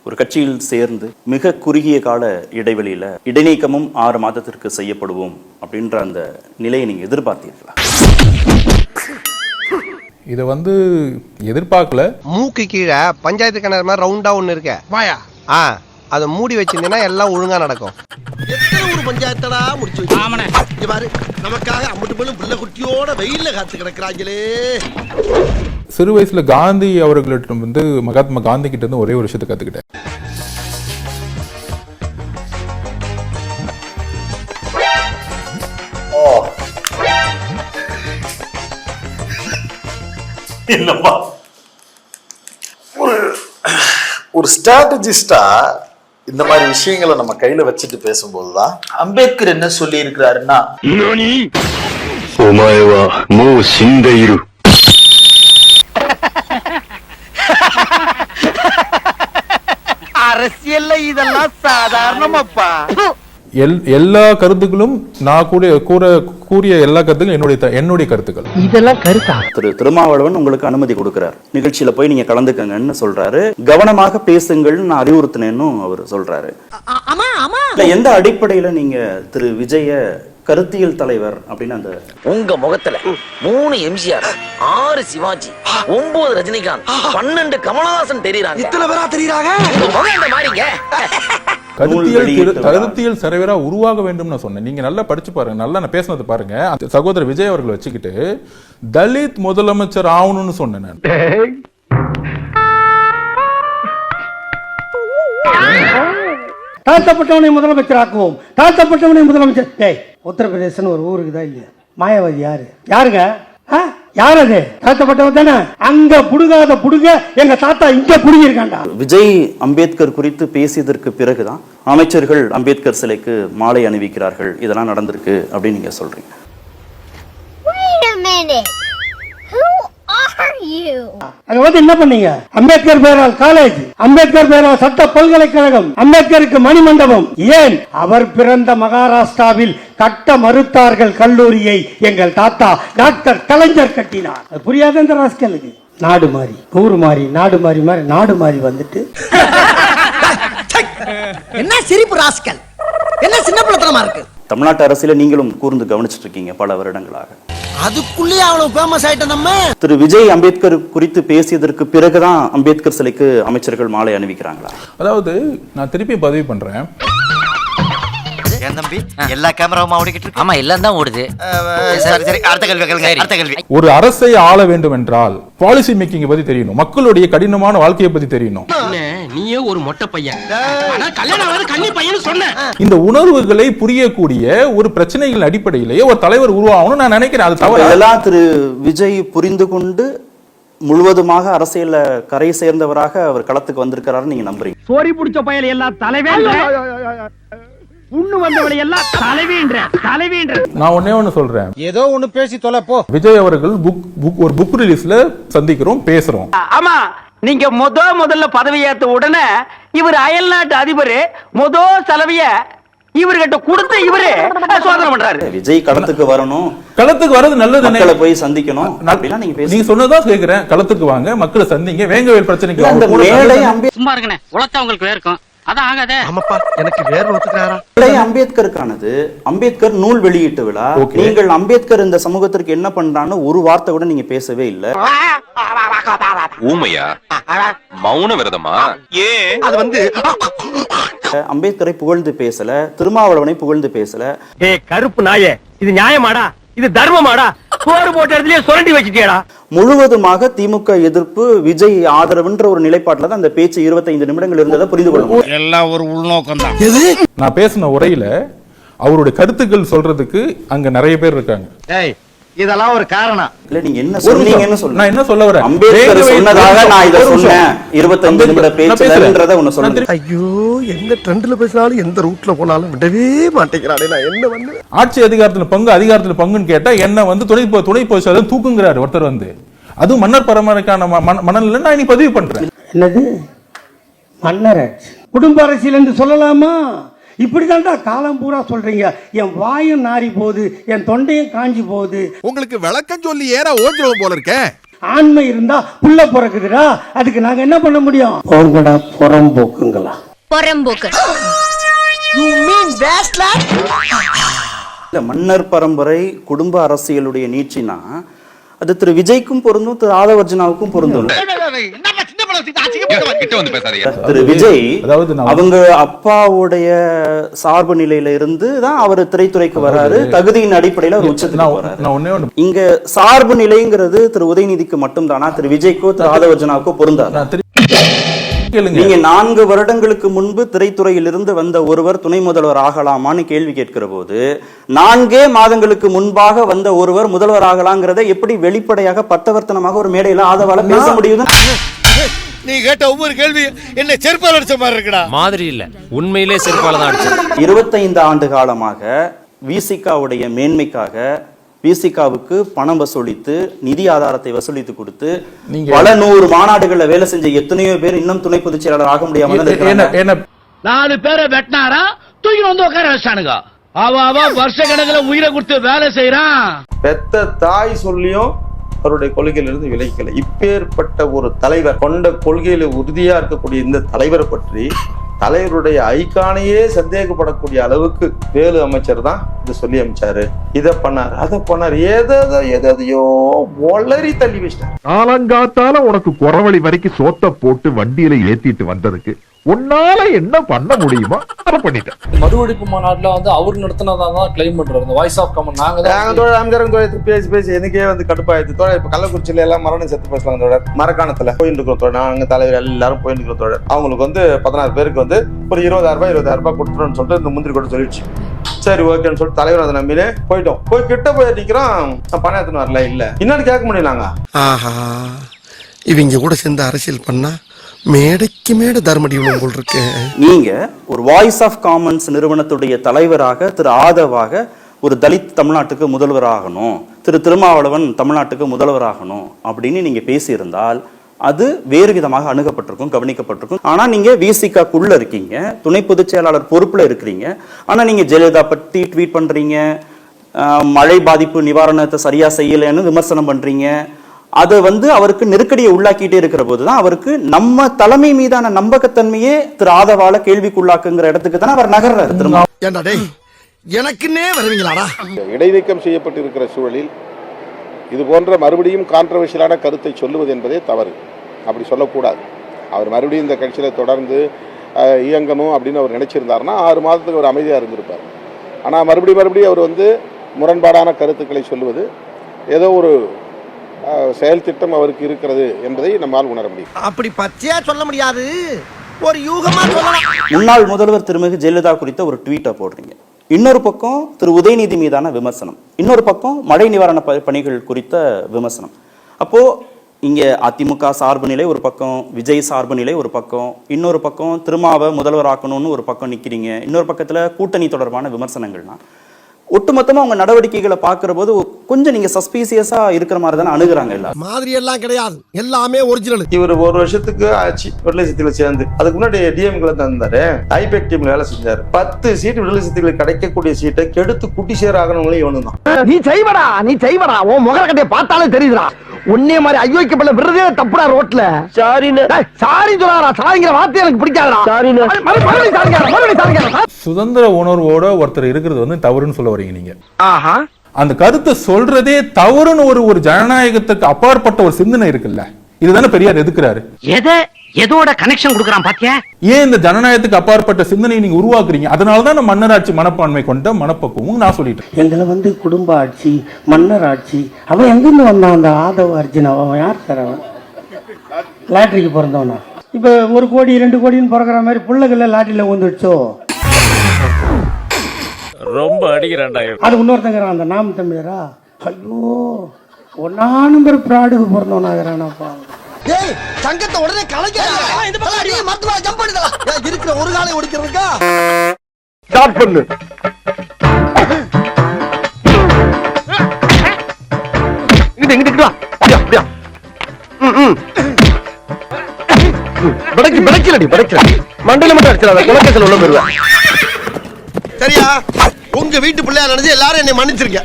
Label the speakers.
Speaker 1: ஒரு கட்சியில் சேர்ந்து மிக குறுகிய கால இடைவெளியில் இடைநீக்கமும் 6 மாதத்திற்கு செய்யப்படுவோம் அப்படின்ற அந்த நிலையை நீங்கள் எதிர்பார்த்தீர்களா?
Speaker 2: இதை எதிர்பார்க்கல.
Speaker 3: மூக்கு கீழே பஞ்சாயத்து கிணறு மாதிரி ரவுண்டா ஒண்ணு இருக்க வாயா அதை மூடி வச்சிருந்தீங்கன்னா எல்லாம் ஒழுங்கா நடக்கும்.
Speaker 4: எத்தனை ஒரு பஞ்சாயத்தடா முடிச்சு வச்சு பாரு, நமக்காக அம்பட்டு போலும் பிள்ளை குட்டியோட வெயில்ல காத்து கிடக்குறாங்களே.
Speaker 2: சிறு வயசுல காந்தி அவர்களிட்ட மகாத்மா காந்தி கிட்ட இருந்து ஒரே ஒரு விஷயத்தை கத்துக்கிட்டேன்.
Speaker 5: இல்லப்பா, ஒரு ஸ்ட்ராட்டஜிஸ்டா இந்த மாதிரி விஷயங்களை நம்ம கையில வச்சுட்டு பேசும்போதுதான் அம்பேத்கர் என்ன சொல்லி இருக்கிறாருன்னா,
Speaker 3: அரசியல்ல இதெல்லாம் சாதாரணமாப்பா.
Speaker 2: எல்லா கருத்துக்களும் நான் கூறிய எல்லா கருத்துக்களும் என்னுடைய கருத்துக்கள்.
Speaker 3: இதெல்லாம் கருத்தா?
Speaker 1: திரு திருமாவளவன் உங்களுக்கு அனுமதி கொடுக்கிறார், நிகழ்ச்சியில போய் நீங்க கலந்துக்கங்கன்னு சொல்றாரு. கவனமாக பேசுங்கள்னு நான் அறிவுறுத்தினேன்னு அவர் சொல்றாரு. எந்த அடிப்படையில நீங்க திரு விஜய கருத்தியல் தலைவர் அப்படின்னு அந்த
Speaker 6: உங்க முகத்துல 3 எம்ஜிஆர், 6 சிவாஜி, 9 ரஜினிகாந்த், 12 கமலஹாசன் தெரியுறாங்க.
Speaker 4: இத்தனை பேரா தெரியுறாங்க?
Speaker 2: கருத்தியல் தலைவரா உருவாக வேண்டும் நான் சொன்னேன். நீங்க நல்லா படிச்சு பாருங்க, நல்லா நான் பேசினது பாருங்க. சகோதரர் விஜய் அவர்கள் வச்சுக்கிட்டு தலித் முதலமைச்சர் ஆகணும்னு சொன்னேன் நான்.
Speaker 7: தாழ்த்தப்பட்டவனை முதலமைச்சர் ஆக்குவோம், தாழ்த்தப்பட்டவனை முதலமைச்சர். உத்தரப்பிரதேசன் ஒரு ஊருக்கு தான் இல்லையா? மாயாவதி யாருங்க? யார் அது? தாழ்த்தப்பட்டவன் தானே. அங்க புடுங்காத புடுங்க எங்க தாத்தா இங்க புடுங்கிருக்காண்டா.
Speaker 1: விஜய் அம்பேத்கர் குறித்து பேசியதற்கு பிறகுதான் அமைச்சர்கள் அம்பேத்கர் சிலைக்கு மாலை அணிவிக்கிறார்கள், இதெல்லாம் நடந்திருக்கு அப்படின்னு நீங்க சொல்றீங்க.
Speaker 7: அங்க என்ன பண்ணீங்க? அம்பேத்கர் பெயரால் காலேஜ், அம்பேத்கர் பெயரால் சட்ட பல்கலைக்கழகம், அம்பேத்கருக்கு மணிமண்டபம். ஏன் அவர் பிறந்த மகாராஷ்டிராவில் கட்ட மறுத்தார்கள் கல்லூரியை எங்கள் தாத்தா டாக்டர் கலைஞர் கட்டினார். அது புரியாத இந்த ராஸ்கலுக்கு. நாடு மாறி ஊரு மாறி நாடு மாறி மாறி நாடு மாறி வந்துட்டு
Speaker 4: என்ன சிரிப்பு ராஸ்கல், என்ன சின்ன பிள்ளைத்தனமா இருக்கு.
Speaker 1: தமிழ்நாட்டு அரசியல நீங்களும் கூர்ந்து கவனிச்சுட்டு இருக்கீங்க பல வருடங்களாக.
Speaker 4: அதுக்குள்ளேயே அவ்வளவு ஃபேமஸ் ஆயிட்ட நம்ம.
Speaker 1: திரு விஜய் அம்பேத்கர் குறித்து பேசியதற்கு பிறகுதான் அம்பேத்கர் சிலைக்கு அமைச்சர்கள் மாலை அணிவிக்கிறாங்களா?
Speaker 2: அதாவது நான் திருப்பி பதிவு பண்றேன்.
Speaker 8: ஏன் தம்பி எல்லா கேமராவும் ஓடிக்கிட்டு இருக்கு? ஆமா, எல்லாம் தான் ஓடுது. சரி சரி, அடுத்த கேள்வி கேளுங்க. அடுத்த கேள்வி.
Speaker 2: ஒரு அரசை ஆள வேண்டும் என்றால் பாலிசி மேக்கிங் பத்தி தெரியணும், மக்களுடைய கடினமான வாழ்க்கையை பத்தி தெரியணும்.
Speaker 3: நீயே ஒரு மொட்டை பையன், கல்யாணம் ஆகாத கன்னி பையன் சொன்ன.
Speaker 2: இந்த உணர்வுகளை புரியக்கூடிய ஒரு பிரச்சனைகள் அடிப்படையிலேயே ஒரு தலைவர் உருவாகணும் நான் நினைக்கிறேன். அது தவறு.
Speaker 1: இதெல்லாம் திரு விஜய் புரிந்து கொண்டு முழுவதுமாக அரசியல்ல கரை சேர்ந்தவராக அவர் களத்துக்கு வந்திருக்கிறாரு நீங்க நம்புறீங்க?
Speaker 7: சோரி புடிச்ச பயல் எல்லாம் தலைவேன், புண்ணு வந்தவளை எல்லாம் தலைவேன்ற.
Speaker 2: நான் ஒண்ணு சொல்றேன்,
Speaker 3: ஏதோ ஒண்ணு பேசி தொலைப்போ.
Speaker 2: விஜய் அவர்கள் ஒரு புக் ரிலீஸ்ல சந்திக்கிறோம், பேசுறோம்.
Speaker 7: ஆமா, நீங்க முதல்ல பதவியேற்ற உடனே இவர் அயல் நாட்டு அதிபர் செலவிய இவர்கிட்ட கொடுத்து இவரு சோதனை பண்றாரு.
Speaker 1: விஜய் களத்துக்கு வரணும்,
Speaker 2: களத்துக்கு வரது நல்லது,
Speaker 1: மக்களை போய் சந்திக்கணும்.
Speaker 2: நீங்க சொன்னதான் கேக்குறேன். களத்துக்கு வாங்க, மக்களை சந்திங்க, வேங்கவேல் பிரச்சனைக்கு
Speaker 9: சும்மா இருக்கனே உலகத்தை உங்களுக்கு வேர்க்கும். அதான் ஆகாதே.
Speaker 4: ஆமாப்பா, எனக்கு வேற ஒத்துக்கிறாரா?
Speaker 1: அம்பேத்கருக்கானது அம்பேத்கர் நூல் வெளியீட்டு விழா. நீங்கள் அம்பேத்கர் இந்த சமூகத்திற்கு என்ன பண்றான்னு ஒரு வார்த்தை கூட நீங்க பேசவே இல்லை.
Speaker 10: ஊமையா? மௌன விரதமா? ஏன்
Speaker 4: அது
Speaker 1: அம்பேத்கரை புகழ்ந்து பேசல, திருமாவளவனை புகழ்ந்து பேசல.
Speaker 7: கருப்பு நாயே, இது நியாயமாடா? இது தர்மமாடா? சோறு போட்ட இடத்துலயே சுரண்டி வச்சிட்டியடா.
Speaker 1: முழுவதுமாக திமுக எதிர்ப்பு, விஜய் ஆதரவுன்ற ஒரு நிலைப்பாட்டுல தான் அந்த பேச்சு 25 நிமிடங்கள் இருந்ததை புரிந்து கொள்ளும்.
Speaker 3: எல்லாம் ஒரு உள்நோக்கம் தான்.
Speaker 2: நான் பேசின உரையில அவருடைய கருத்துக்கள் சொல்றதுக்கு அங்க நிறைய பேர் இருக்காங்க.
Speaker 3: இதெல்லாம் ஒரு காரணம்
Speaker 1: இல்ல, நீங்க என்ன சொன்னீங்கன்னு சொல்லுங்க.
Speaker 2: நான் என்ன சொல்ல வரேன்,
Speaker 1: அம்பேத்கர் சொன்னதாக நான் இத சொன்னேன். 25 நிமிட பேச்சுன்றத ஒன்னு சொல்லுங்க.
Speaker 4: ஐயோ, எந்த ட்ரெண்ட்ல பேசினாலும் எந்த ரூட்ல போனாலும் விடவே மாட்டேங்கிறானே. நான் என்ன பண்ணு?
Speaker 2: ஆட்சி அதிகாரத்துல பங்குன்னு கேட்டா என்ன துணை பொதுச் தூக்குங்கிறாரு ஒருத்தர் அதுவும் மன்னர் பரம்பரைக்கான மணல் நான் பதிவு பண்றேன்.
Speaker 7: என்னது மன்னர் குடும்ப அரசியல் என்று சொல்லலாமா? இப்படிதான்டா காலம் பூரா சொல்றீங்க. என் வாயும் நாரி போகுது, என் தொண்டையும் காஞ்சி போகுது.
Speaker 11: உங்களுக்கு விளக்கம் சொல்லி ஏற ஓஞ்சிரும் போல இருக்க.
Speaker 7: ஆண்மை இருந்தா புள்ள பிறக்குதுடா, அதுக்கு நாங்க என்ன பண்ண முடியும்? உங்களோட புறம்போக்குங்களா?
Speaker 11: புறம்போக்கு.
Speaker 1: இல்ல, மன்னர் பரம்பரை குடும்ப அரசியலுடைய நீட்சினா அது திரு விஜய்க்கும் பொருந்தும், திரு ஆதவர்ஜனாவுக்கும் பொருந்தும். திரு விஜய் அவங்க அப்பாவுடைய சார்பு நிலையில இருந்து தான் அவர் திரைத்துறைக்கு வராரு, தகுதியின் அடிப்படையில் அவர் உச்சத்துக்கு வராரு. இங்க சார்பு நிலைங்கிறது திரு உதயநிதிக்கு மட்டும் தானா, திரு விஜய்க்கோ திரு ஆதவர்ஜனாவுக்கோ பொருந்தாது? நீங்க 4 வருடங்களுக்கு முன்பு திரைத்துறையில் இருந்து வந்த ஒருவர் துணை முதல்வர் ஆகலாமான்னு கேள்வி கேட்கிற போது 4 மாதங்களுக்கு முன்பாக வந்த ஒருவர் முதல்வர் ஆகலாங்கிறத எப்படி வெளிப்படையாக பட்டவர்த்தனமாக ஒரு மேடையில ஆதவால பேச முடியுது?
Speaker 4: நீ கேட்ட ஒவ்வொரு கேள்வி என்ன செருப்பால் அடிச்ச மாதிரி இருக்குடா.
Speaker 10: மாதிரி இல்ல, உண்மையிலே செருப்பால தான் அடிச்சது.
Speaker 1: 25 ஆண்டு காலமாக விசிகாவுடைய மேன்மைக்காக விசிகாவுக்கு பணம் வசூலித்து நிதி ஆதாரத்தை வசூலித்து கொடுத்து பல 100 மாநாடுகள்ல வேலை செஞ்ச எத்தனையோ பேர் இன்னும் துணை பொதுச் செயலாளர் ஆக முடியாம
Speaker 9: 4 பேரை வெட்டினாரா, தூக்கி வந்து உட்கார வச்சானுங்க. அவ வருஷ கணக்குல உயிரை கொடுத்து வேலை செய்யறான்.
Speaker 12: பெத்த தாய் சொல்லியும் அவருடைய கொள்கையிலிருந்து விலகிக்கல. இப்பேற்பட்ட ஒரு தலைவர் கொண்ட கொள்கையில உறுதியா இருக்கக்கூடிய இந்த தலைவரை பற்றி தலைவருடைய ஐகானையே சந்தேகப்படக்கூடிய அளவுக்கு வேலு அமைச்சர் தான் இதை சொல்லி அமைச்சாரு, இதை பண்ணாரு, அதை பண்ணாரு, எதையோ ஒளரி தள்ளி வச்சிட்டாரு.
Speaker 13: காலங்காத்தால உனக்கு குறவழி வரைக்கும் சோத்த போட்டு வண்டியில ஏத்திட்டு வந்ததுக்கு உன்னால என்ன பண்ண முடியுமோ அதை பண்ணிட்டேன்.
Speaker 14: மது ஒழிப்பு மாநாட்டுல வந்து அவர் நடத்தினதான் கிளைம் பண்றாரு. வாய்ஸ் ஆஃப் காமன்
Speaker 12: நாங்க பேசி எனக்கே வந்து கடுப்பாயிடுச்சு தோழர். இப்ப கள்ளக்குறிச்சியில எல்லாம் மரணம் செத்து பேசலாம் தோழர். மரக்காணத்துல போயிட்டு இருக்கிறோம் தோழர், நாங்க தலைவர் எல்லாரும் போயிட்டு இருக்கிறோம் தோழர். அவங்களுக்கு வந்து 16 பேருக்கு வந்து ஒரு 20,000 ரூபாய் கொடுத்துருன்னு சொல்லிட்டு இந்த முந்திரி கூட சொல்லிடுச்சு. சரி ஓகேன்னு சொல்லிட்டு தலைவர் அதை நம்பினே போயிட்டோம். போய் கிட்ட போய் நிக்கிறோம், பணம் எடுத்துன்னு வரல. இல்ல இன்னொன்னு கேட்க முடியலாங்க.
Speaker 4: ஆஹா, இவங்க கூட சேர்ந்து அரசியல் பண்ணா மேடைக்கு மேடை தர்மடி போல் இருக்கு.
Speaker 1: நீங்க ஒரு வாய்ஸ் ஆஃப் காமன்ஸ் நிறுவனத்துடைய தலைவராக திரு ஆதவாக ஒரு தலித் தமிழ்நாட்டுக்கு முதல்வர் ஆகணும், திரு திருமாவளவன் தமிழ்நாட்டுக்கு முதல்வர் ஆகணும் அப்படின்னு நீங்க பேசியிருந்தால் அது வேறு விதமாக அணுகப்பட்டிருக்கும், கவனிக்கப்பட்டிருக்கும். ஆனா நீங்க விசிகாக்குள்ள இருக்கீங்க, துணை பொதுச் செயலாளர் பொறுப்புல இருக்கிறீங்க. ஆனா நீங்க ஜெயலலிதா பத்தி ட்வீட் பண்றீங்க, மழை பாதிப்பு நிவாரணத்தை சரியா செய்யலைன்னு விமர்சனம் பண்றீங்க. அது வந்து அவருக்கு நெருக்கடியை உள்ளாக்கிட்டே இருக்கிற போதுதான் அவருக்கு நம்ம தலைமை மீதான நம்பகத்தன்மையே திரு ஆதவால கேள்விக்குள்ளாக்குங்கிற இடத்துக்கு தான் அவர் நகர்றாரு. திரும்ப
Speaker 4: எனக்குன்னே வருவீங்களாடா.
Speaker 12: இடைநீக்கம் செய்யப்பட்டிருக்கிற சூழலில் இது போன்ற மறுபடியும் கான்ட்ரவர்ஷியலான கருத்தை சொல்லுவது என்பதே தவறு. அப்படி சொல்லக்கூடாது. அவர் மறுபடியும் இந்த கட்சியில் தொடர்ந்து இயங்கணும் அப்படின்னு அவர் நினைச்சிருந்தாருன்னா 6 மாதத்துக்கு ஒரு அமைதியாக இருந்திருப்பார். ஆனால் மறுபடியும் அவர் வந்து முரண்பாடான கருத்துக்களை சொல்லுவது ஏதோ ஒரு செயல் திட்டம் அவருக்கு இருக்கிறது என்பதை நம்மால் உணர முடியும்.
Speaker 4: அப்படி பச்சையா சொல்ல முடியாது, ஒரு யூகமா சொல்லலாம்.
Speaker 1: முன்னாள் முதல்வர் திருமிகு ஜெயலலிதா குறித்த ஒரு ட்வீட்டை போடுறீங்க, இன்னொரு பக்கம் திரு உதயநிதி மீதான விமர்சனம், இன்னொரு பக்கம் மழை நிவாரண பணிகள் குறித்த விமர்சனம். அப்போ இங்க அதிமுக சார்பு நிலை ஒரு பக்கம், விஜய் சார்பு நிலை ஒரு பக்கம், இன்னொரு பக்கம் திருமாவை முதல்வர் ஆக்கணும்னு ஒரு பக்கம் நிக்கிறீங்க, இன்னொரு பக்கத்துல கூட்டணி தொடர்பான விமர்சனங்கள்னா ஒட்டுமொத்தமா உங்க நடவடிக்கைகளை பாக்குற போது கொஞ்சம் நீங்க சஸ்பீசியஸா இருக்கிற மாதிரி தானே அணுகுறாங்க. எல்லாம்
Speaker 4: மாதிரி எல்லாம் கிடையாது, எல்லாமே ஒரிஜினல்.
Speaker 12: இவர் 1 வருஷத்துக்கு ஆச்சு விடுதலை சித்திகளை சேர்ந்து. அதுக்கு முன்னாடி டிஎம்களை தந்தாரு, ஐபேக் டீம்ல வேலை செஞ்சாரு. 10 சீட் விடுதலை சித்திகளை கிடைக்கக்கூடிய சீட்டை கெடுத்து குட்டி சேர் ஆகணுங்களே இவனு தான்.
Speaker 3: நீ செய்வடா உன் முகர கட்டைய பார்த்தாலே தெரியுதுடா. உன்னே மாதிரி ஐயோக்கப்பல விடுறதே தப்புடா ரோட்ல. சாரி சொல்லாரா, சாரிங்கிற வார்த்தை எனக்கு பிடிக்காதுடா.
Speaker 2: சுதந்திர உணர்வோட ஒருத்தர் இருக்கிறது வந்து தவறுன்னு சொல்ல வரீங்க நீங்க. அந்த கருத்தை சொல்றதே தவறுன்னு ஒரு ஜனநாயகத்துக்கு அப்பாற்பட்ட ஒரு சிந்தனை இருக்குல்ல, இதுதானே பெரியார் எதுக்குறாரு.
Speaker 9: எதோட கனெக்ஷன் கொடுக்கறான் பாத்தியா?
Speaker 2: ஏன் இந்த ஜனநாயகத்துக்கு அப்பாற்பட்ட சிந்தனையை நீங்க உருவாக்குறீங்க? அதனாலதான் மன்னராட்சி மனப்பான்மை கொண்ட மனப்பக்குவம் நான் சொல்லிட்டேன்.
Speaker 7: எங்களை வந்து குடும்ப ஆட்சி, மன்னர் ஆட்சி, அவன் எங்கிருந்து வந்தான்? அந்த ஆதவ அர்ஜுன் அவன் யார் சார்? அவன் லாட்டரிக்கு பிறந்தவனா? இப்ப 1 கோடி 2 கோடின்னு பிறக்கிற மாதிரி பிள்ளைகள லாட்டரியில வந்துடுச்சோ.
Speaker 10: ரொம்ப அடிக்கிறான்டா.
Speaker 7: அது இன்னொருத்தங்கிறான், அந்த நாம் தமிழரா? ஐயோ, 1 நம்பர் பிராடுக்கு பிறந்தவனாகிறானப்பா.
Speaker 4: டேய், சங்கத்தை உடனே கலைக்க மருத்துவ ஜம்ப் பண்ணிடா. இருக்கிற ஒரு காலை ஒடிக்கிறதுக்கா
Speaker 13: ஸ்டார்ட் பண்ணு.
Speaker 3: இங்கிட்டு வா. அப்படியா படைக்கலடி மண்டல மட்டும் அடிச்சிடாத, குலக்கேசல் உள்ள போயிருவேன்.
Speaker 4: சரியா? உங்க வீட்டு பிள்ளையா நினைச்சு எல்லாரும் என்னை மன்னிச்சிருக்க.